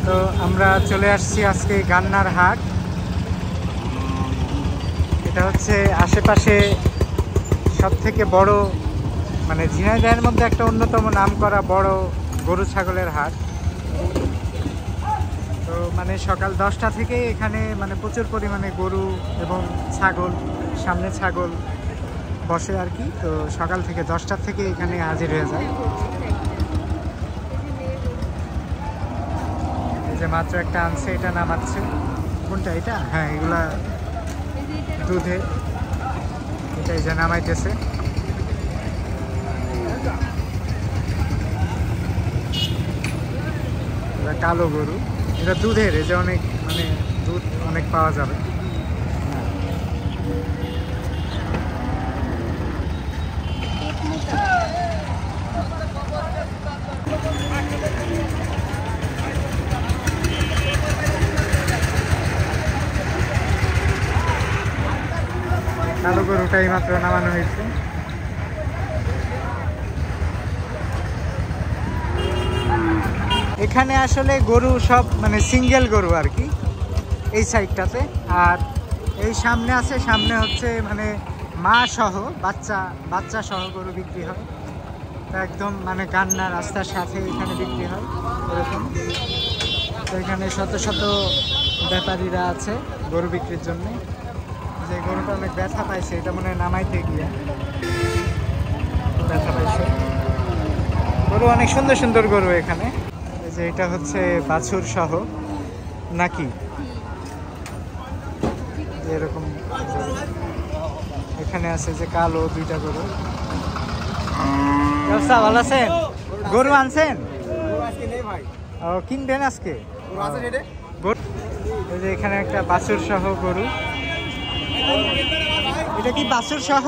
তো আমরা চলে আসছি আজকে গান্নার হাট। এটা হচ্ছে আশেপাশে সব থেকে বড়, মানে ঝিনাইদহের মধ্যে একটা অন্যতম নাম করা বড় গরু ছাগলের হাট। তো মানে সকাল 10টা থেকে এখানে মানে প্রচুর পরিমাণে গরু এবং ছাগল, সামনে ছাগল বসে আর কি। তো সকাল থেকে 10টা থেকে এখানে হাজির হয়ে যায়। এই যে মাত্র একটা আনছে, এটা নামাচ্ছে। কোনটা এটা? হ্যাঁ, এগুলা দুধে, এটা এই যে নামাইতেছে। এটা কালো গরু, এটা দুধের, এই যে অনেক মানে দুধ অনেক পাওয়া যাবে। কালো গরুটাই মাত্র নামানো হয়েছে। এখানে আসলে গরু সব মানে সিঙ্গেল গরু আর কি এই সাইডটাতে। আর এই সামনে আছে, সামনে হচ্ছে মানে মা সহ বাচ্চা সহ গরু বিক্রি হয়। তো একদম মানে গান্না রাস্তার সাথে এখানে বিক্রি হয় এরকম। তো এখানে শত শত ব্যাপারীরা আছে গরু বিক্রির জন্য। যে গরুটা অনেক ব্যথা পাইছে, এটা মনে হয় নামাইতে গিয়ে ব্যথা পাইছে। গরু অনেক সুন্দর সুন্দর গরু এখানে। এই যে এটা হচ্ছে বাছুর সহ নাকি এরকম। এখানে আছে যে কালো দুইটা গরু। ব্যবসা ভালো আছেন? গরু আনছেন? ও, কিনবেন আজকে? এই যে এখানে একটা বাছুর সহ গরু। এটা কি বাছুর সহ?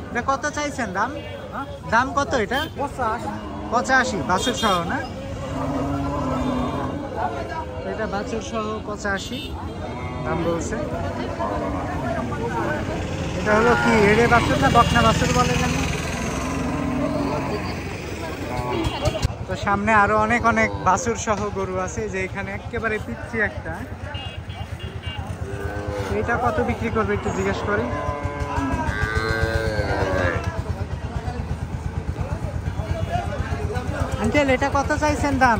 এটা কত চাইছেন দাম? দাম কত এটা? 85 বাছুর সহ না? এটা বাছুর সহ 85 দাম বলছে। এটা হলো কি এড়ে বাছুর না বকনা বাছুর বলে জানি। তো সামনে আরো অনেক অনেক বাছুর সহ গরু আছে, যে এখানে একেবারে পিচ্ছি একটা। এইটা কত বিক্রি করবে একটু জিজ্ঞেস করি। আঙ্কেল, এটা কত চাইছেন দাম?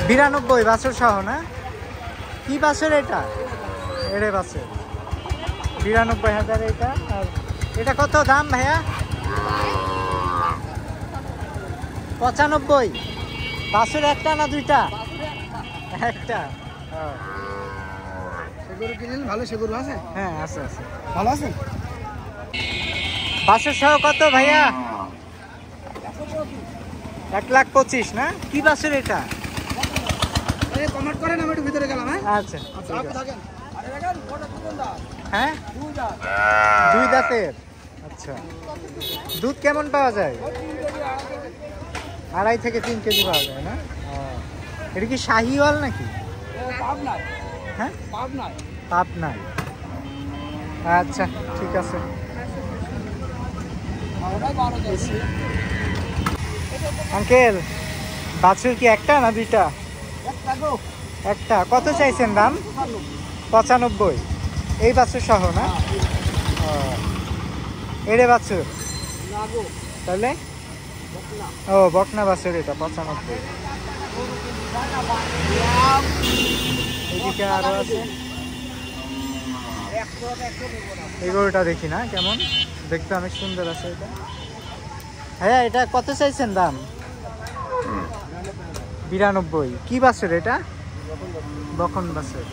92 বাছুর সহ না? কি বাছুর এটা? এড়ে বাছুর। 92,000 এটা। আর এটা কত দাম ভাইয়া? 95 বাছুর একটা না দুইটা? একটা। গরু কিনেন ভালো, সে গরু আছে? হ্যাঁ আছে আছে। ভালো আছে। বাছুর সহ কত ভাইয়া? 1,25,000 না? কি বাছুর এটা? কমেন্ট করেন, আমি একটু ভিতরে গেলাম। হ্যাঁ আচ্ছা আপনি থাকেন। হ্যাঁ, দুই দাঁতের। আচ্ছা, দুধ কেমন পাওয়া যায়? 2.5 থেকে 3 কেজি পাওয়া যায় না? এটা কি শাহিওয়াল নাকি? হ্যাঁ, পাবনায়। আচ্ছা ঠিক আছে। আঙ্কেল, বাছুর কি একটা না দুইটা? একটা। কত চাইছেন দাম? 95 এই বাছুর সহ না? এড়ে বাছুর তাহলে? ও, বকনা বাছুর এটা 95। এদিকে আরো আছে। এই গরুটা দেখি না কেমন দেখতে, অনেক সুন্দর আছে এটা। হ্যাঁ, এটা কত চাইছেন দাম? 92। কি বাছুর এটা? বকন বাছুর।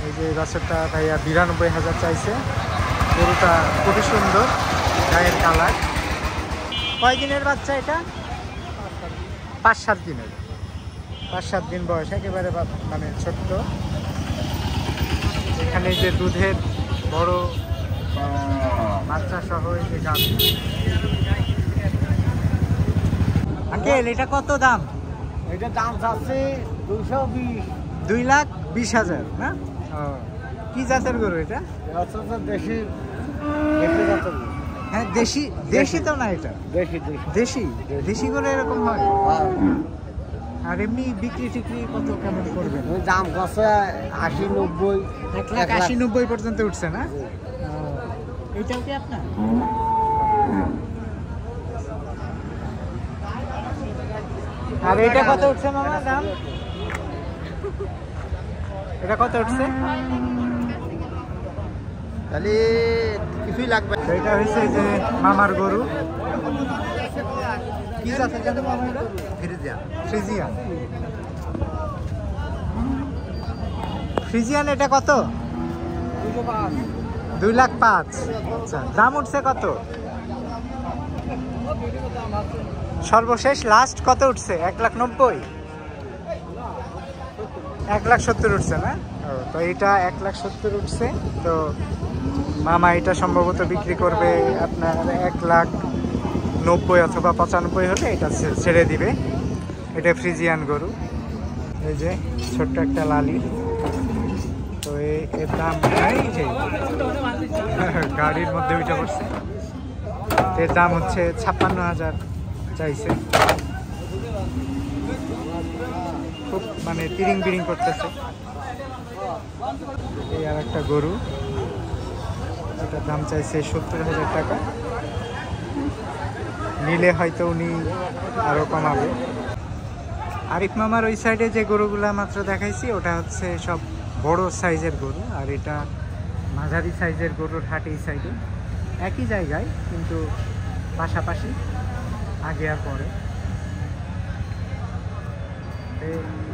এই যে বাছুরটা ভাইয়া 92,000 চাইছে। গরুটা খুবই সুন্দর, গায়ের কালার। কয় দিনের বাচ্চা এটা? 5-7 দিনের। 5-7 দিন বয়স, একেবারে মানে ছোট্ট। এখানে যে দুধের বড় বাচ্চা সহ এই যে গাভী। আঙ্কেল, এটা কত দাম? এটা দাম চাচ্ছে 220। 2,20,000 না? ও, কি জাতের গরু এটা? দেশি জাতের। হ্যাঁ দেশি দেশি তো না এটা দেশি দেশি দেশি করে এরকম হয় আর এমনি বিক্রি টিক্রি কত কেমন করবেন দাম কষে 80-90 1,80-90 পর্যন্ত উঠছে না এটাও কি আপনার আর এটা কত উঠছে মামা দাম এটা কত উঠছে তাহলে কিছুই লাগবে এটা হচ্ছে যে মামার গরু কি জাতের জানো মামা এটা ফ্রিজিয়ান ফ্রিজিয়ান এটা কত 2,05,000 আচ্ছা দাম উঠছে কত সর্বশেষ লাস্ট কত উঠছে 1,90,000 1,70,000 উঠছে না তো এটা 1,70,000 উঠছে তো মামা এটা সম্ভবত বিক্রি করবে আপনার 1,90,000 অথবা 95 হলে এটা ছেড়ে দিবে এটা ফ্রিজিয়ান গরু এই যে ছোট্ট একটা লালি তো এর দাম এই যে গাড়ির মধ্যে উঠে পড়ছে এর দাম হচ্ছে 56,000 চাইছে খুব মানে তিরিং বিরিং করতেছে এই আর একটা গরু এটার দাম চাইছে 70,000 টাকা নিলে হয়তো উনি আরো কমাবে আরিফ মামার ওই সাইডে যে গরুগুলা মাত্র দেখাইছি ওটা হচ্ছে সব বড় সাইজের গরু আর এটা মাঝারি সাইজের গরুর হাট এই সাইডে একই জায়গায় কিন্তু পাশাপাশি আগে আর পরে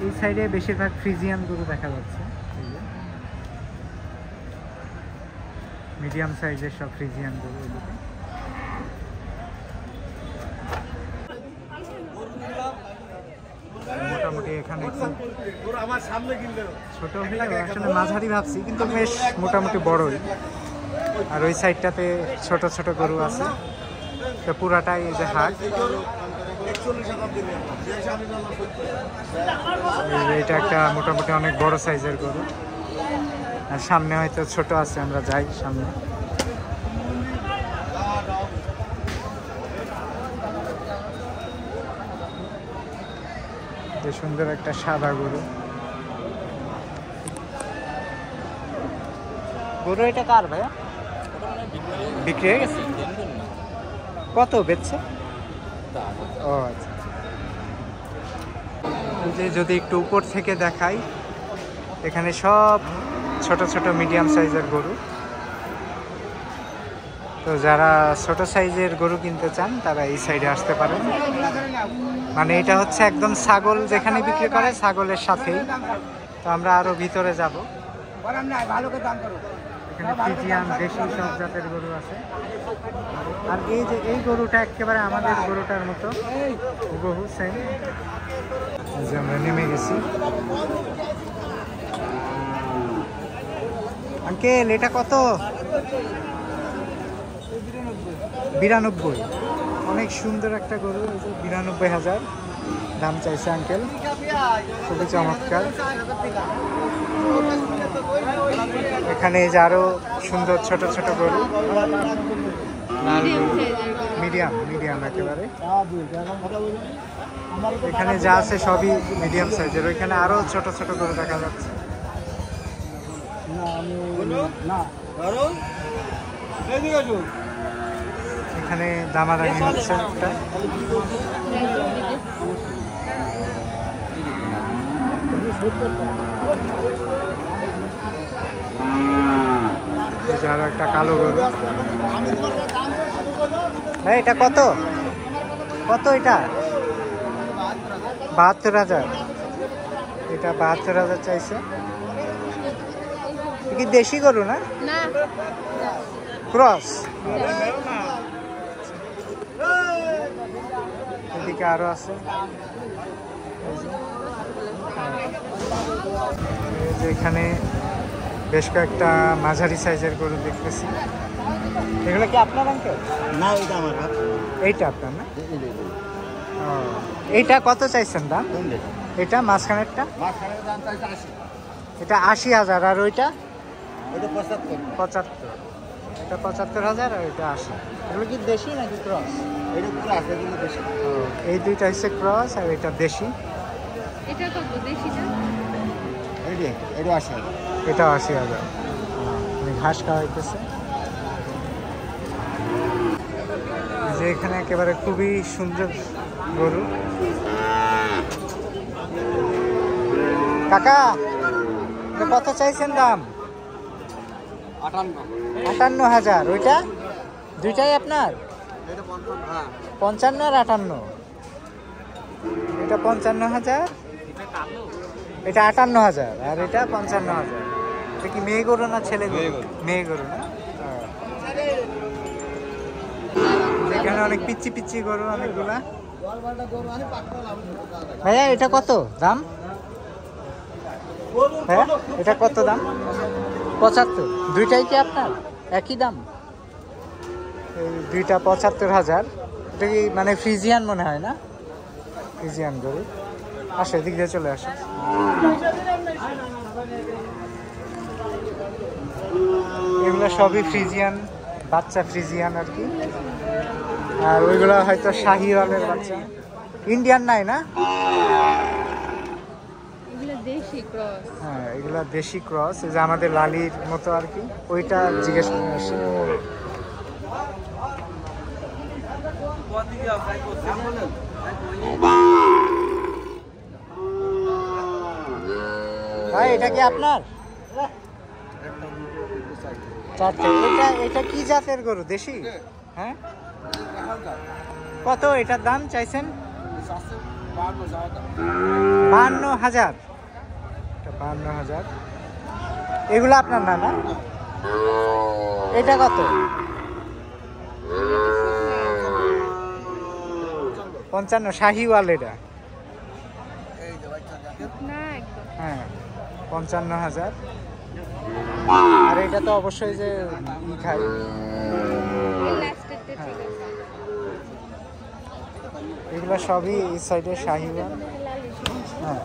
এই সাইডে বেশিরভাগ ফ্রিজিয়ান গরু দেখা যাচ্ছে মিডিয়াম সাইজের সব ফ্রিজিয়ান গরু এদিকে মোটামুটি এখানে একটু ছোট হলেও আসলে মাঝারি ভাবছি কিন্তু বেশ মোটামুটি বড়ই আর ওই সাইডটাতে ছোট ছোট গরু আছে তো পুরাটাই এই যে হাট এটা একটা মোটামুটি অনেক বড় সাইজের গরু আর সামনে হয়তো ছোট আছে আমরা যাই সামনে সুন্দর একটা সাদা গরু গরু এটা কার ভাইয়া বিক্রি হয়ে গেছে কত বেচছে ও আচ্ছা যদি একটু উপর থেকে দেখাই এখানে সব ছোট ছোট মিডিয়াম সাইজের গরু তো যারা ছোট সাইজের গরু কিনতে চান তারা এই সাইডে আসতে পারেন মানে এটা হচ্ছে একদম ছাগল যেখানে বিক্রি করে ছাগলের সাথেই তো আমরা আরো ভিতরে যাব এখানে ফ্রিজিয়ান দেশি সব জাতের গরু আছে আর এই যে এই গরুটা একেবারে আমাদের গরুটার মতো হুবহু সেম এই যে আমরা নেমে গেছি আঙ্কেল এটা কত 92 অনেক সুন্দর একটা গরু 92,000 দাম চাইছে আঙ্কেল খুবই চমৎকার এখানে যে আরো সুন্দর ছোট ছোট গরু মিডিয়াম একেবারে এখানে যা আছে সবই মিডিয়াম সাইজের ওইখানে আরো ছোট ছোট গরু দেখা যাচ্ছে এখানে দামাদামি হচ্ছে একটা আরো একটা কালো গরু এটা কত কত এটা 72,000 এটা 72,000 চাইছে কি দেশি গরু না ক্রস এদিকে আরো আছে এখানে বেশ কয়েকটা মাঝারি সাইজের গরু দেখতেছি এগুলো কি আপনার আঙ্কেল না এটা আমার এইটা আপনার না এইটা কত চাইছেন দাম এটা মাঝখানেরটা এটা 80,000 আর ওইটা 75 এটা 75,000 আর এটা 80। এগুলো কি দেশি নাকি ক্রস? এটা পুরো আছে কিন্তু বেশি। এই দুইটা হচ্ছে ক্রস আর এটা দেশি। এটা কত দেশিটা? এটা 80,000। এটা 80,000। ঘাস খাওয়াইতেছে। যে এখানে একেবারে খুবই সুন্দর গরু। কাকা এটা কত চাইছেন দাম? 58,000। ওইটা দুইটাই আপনার? এটা 55। হ্যাঁ 55 আর 58। এটা 55,000, এটা 58,000 আর এটা 55,000। এটা কি মেয়ে গরু না ছেলে গরু? মেয়ে গরু না। এখানে অনেক পিচ্ছি পিচ্ছি গরু অনেকগুলা। ভাইয়া এটা কত দাম? হ্যাঁ এটা কত দাম? 75। দুইটাই কি আপনার একই দাম? এই দুইটা 75,000। এটা কি মানে ফ্রিজিয়ান মনে হয় না? ফ্রিজিয়ান গরু। আসো এদিক দিয়ে চলে আসো। এগুলো সবই ফ্রিজিয়ান বাচ্চা, ফ্রিজিয়ান আর কি। আর ওইগুলো হয়তো শাহিওয়ালের বাচ্চা। ইন্ডিয়ান নাই না? এগুলো দেশি ক্রস। হ্যাঁ এগুলা দেশি ক্রস। এই যে আমাদের লালির মতো আর কি। ওইটা জিজ্ঞেস করে আসি। ভাই এটা কি আপনার? চারটে। এটা কি জাতের গরু? দেশি? হ্যাঁ কত এটার দাম চাইছেন? 52,000। 52,000। এগুলো আপনার না? না এটা কত? 55। শাহিওয়াল এটা? না একদম। হ্যাঁ 55,000। আর এটা তো অবশ্যই যে খাই। এই লাস্টেরটা ঠিক আছে। এগুলো সবই এই সাইডে শাহিওয়াল। হ্যাঁ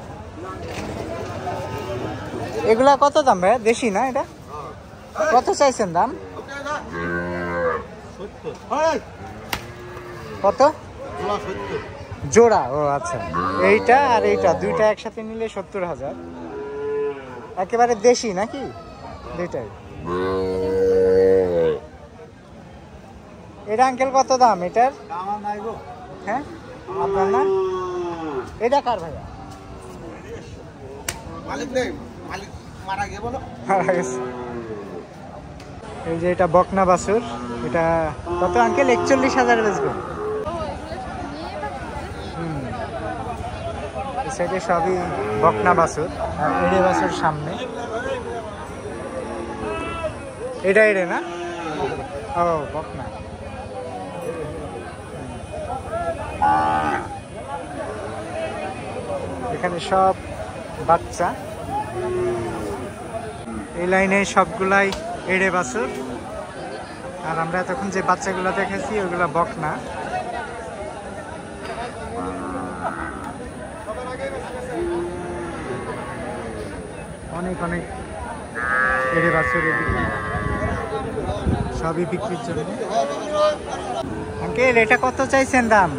এগুলা কত দাম ভাই? দেশি না এটা? কত চাইছেন দাম? কত জোড়া? ও আচ্ছা। এইটা আর এইটা দুইটা একসাথে নিলে 70,000। একেবারে দেশি নাকি দুইটাই? এটা আঙ্কেল কত দাম এটার? হ্যাঁ আপনার না? এটা কার ভাইয়া? মারা গেছে। এই যে এটা বকনা বাছুর। এটা কত আঙ্কেল? 41,000 বেচবেন? এই সাইডে সবই বকনা বাছুর আর এড়ে বাছুর সামনে। এটা এড়ে না? ও বকনা। এখানে সব বাচ্চা। এই লাইনে সবগুলাই এড়ে বাছুর। আর আমরা এতক্ষণ যে বাচ্চাগুলো দেখেছি ওইগুলা বকনা। অনেক অনেক এড়ে বাছুর এদিকে সবই বিক্রির জন্য। আঙ্কেল এটা কত চাইছেন দাম?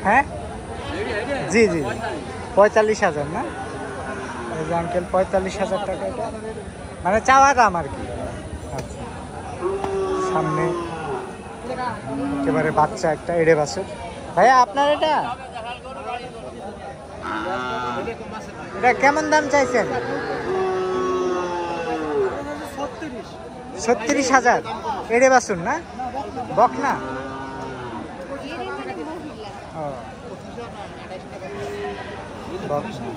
হ্যাঁ জি জি 45,000 না? এই যে আঙ্কেল 45,000 টাকা এটা মানে চাওয়া দাম আর কি। আচ্ছা সামনে একেবারে বাচ্চা একটা এড়ে বাছুর। ভাইয়া আপনার এটা এটা কেমন দাম চাইছেন? 36,000। এড়ে বাছুর না? বকনা? ও বকনা।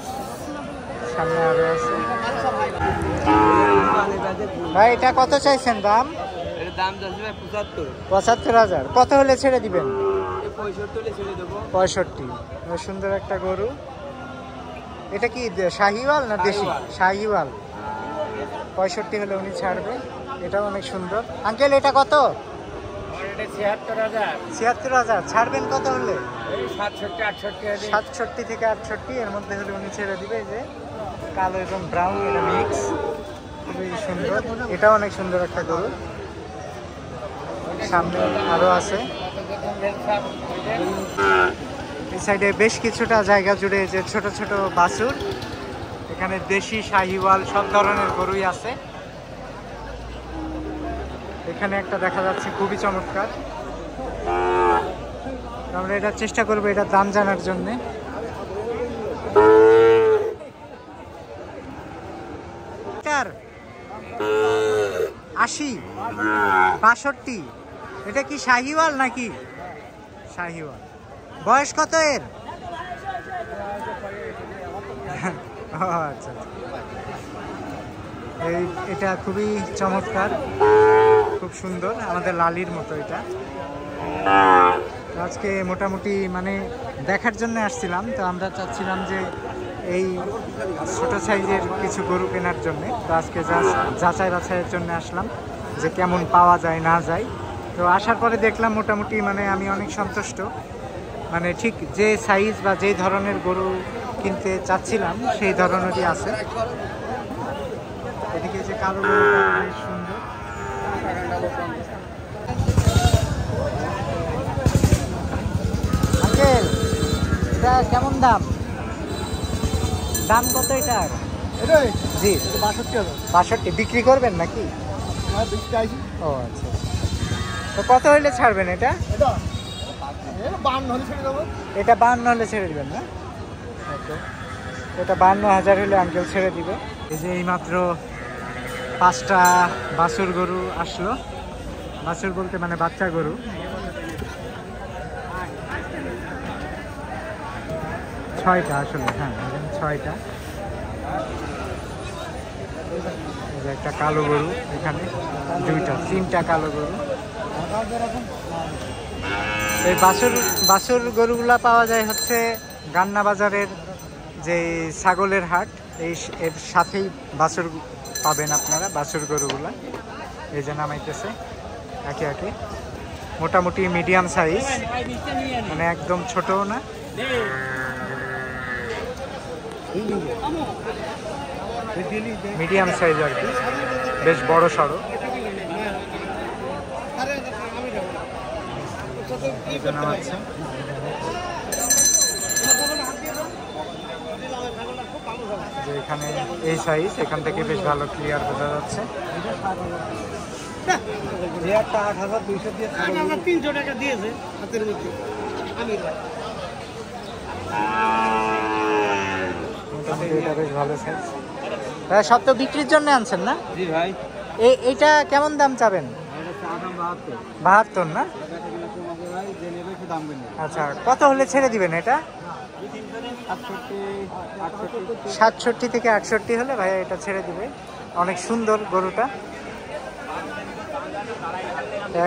সামনে আরো আছে। ভাই এটা কত চাইছেন দাম? দাম 75,000। কত হলে ছেড়ে দিবেন? 65 সুন্দর একটা গরু। এটা কি শাহিওয়াল না দেশি? শাহিওয়াল। 65 হলে উনি ছাড়বে। এটাও অনেক সুন্দর। আঙ্কেল এটা কত? এটা ৭৬,০০০। ৭৬,০০০ ছাড়বেন কত হলে? এই ৬৭, ৬৮ 67 থেকে 68 এর মধ্যে হলে উনি ছেড়ে দিবে। এই যে কালো এবং ব্রাউন এটা মিক্স, খুবই সুন্দর। এটাও অনেক সুন্দর একটা গরু। সামনে আরো আছে, এই সাইডে বেশ কিছুটা জায়গা জুড়ে যে ছোট ছোট বাছুর, এখানে দেশি শাহিওয়াল সব ধরনের গরুই আছে। এখানে একটা দেখা যাচ্ছে খুবই চমৎকার, আমরা এটা চেষ্টা করবো এটা দাম জানার জন্য। 80, 62, এটা কি শাহিওয়াল নাকি? শাহিওয়াল। বয়স কত এর? ও আচ্ছা, এটা খুবই চমৎকার, খুব সুন্দর, আমাদের লালির মতো এটা। আজকে মোটামুটি মানে দেখার জন্য আসছিলাম, তো আমরা চাচ্ছিলাম যে এই ছোট সাইজের কিছু গরু কেনার জন্য। তো আজকে যাচাই বাছাইয়ের জন্য আসলাম যে কেমন পাওয়া যায় না যায়। তো আসার পরে দেখলাম মোটামুটি মানে আমি অনেক সন্তুষ্ট, মানে ঠিক যে সাইজ বা যেই ধরনের গরু কিনতে চাচ্ছিলাম সেই ধরনেরই আছে। এদিকে যে কালো গরুটা বেশ সুন্দর। আঙ্কেল, এটা কেমন দাম? দাম কত এটার? জি 62,000। বিক্রি করবেন নাকি? ও আচ্ছা, তো কত হইলে ছাড়বেন এটা? এটা 52 হলে ছেড়ে দিবেন না? ওকে, এটা 52,000 হলে আঙ্কেল ছেড়ে দিবে। এই যে এইমাত্র 5টা বাছুর গরু আসলো, বাছুর বলতে মানে বাচ্চা গরু। 6টা আসলে, হ্যাঁ 6টা। একটা কালো গরু, এখানে 3টা কালো গরু। এই বাছুর গরুগুলা পাওয়া যায় হচ্ছে গান্না বাজারের যে ছাগলের হাট, এর সাথেই বাছুর পাবেন আপনারা। বাছুর গরুগুলা এই যে নামাইতেছে একে একে, মোটামুটি মিডিয়াম সাইজ, মানে একদম ছোটও না। মিডিয়াম সাইজ আর কি, বেশ বড় সড়ো। নামাচ্ছে যে এখানে এই সাইজ, এখান থেকে বেশ ভালো ক্লিয়ার বোঝা যাচ্ছে। 300 টাকা দিয়েছে হাতের মধ্যে। এটা বেশ ভালো সাইজ। সব তো বিক্রির জন্য আনছেন না? জি ভাই। এইটা কেমন দাম চাবেন? 72 না? আচ্ছা, কত হলে ছেড়ে দিবেন এটা? 67 থেকে 68 হলে ভাইয়া এটা ছেড়ে দিবে। অনেক সুন্দর গরুটা,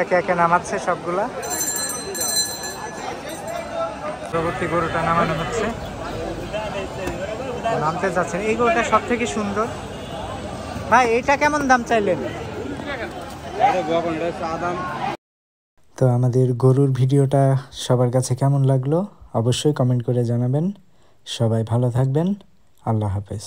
একে একে নামাচ্ছে সবগুলা। পরবর্তী গরুটা নামানো হচ্ছে, নামতে যাচ্ছেন। এই গরুটা সব থেকে সুন্দর। ভাই এটা কেমন দাম চাইলেন? তো আমাদের গরুর ভিডিওটা সবার কাছে কেমন লাগলো অবশ্যই কমেন্ট করে জানাবেন। সবাই ভালো থাকবেন, আল্লাহ হাফেজ।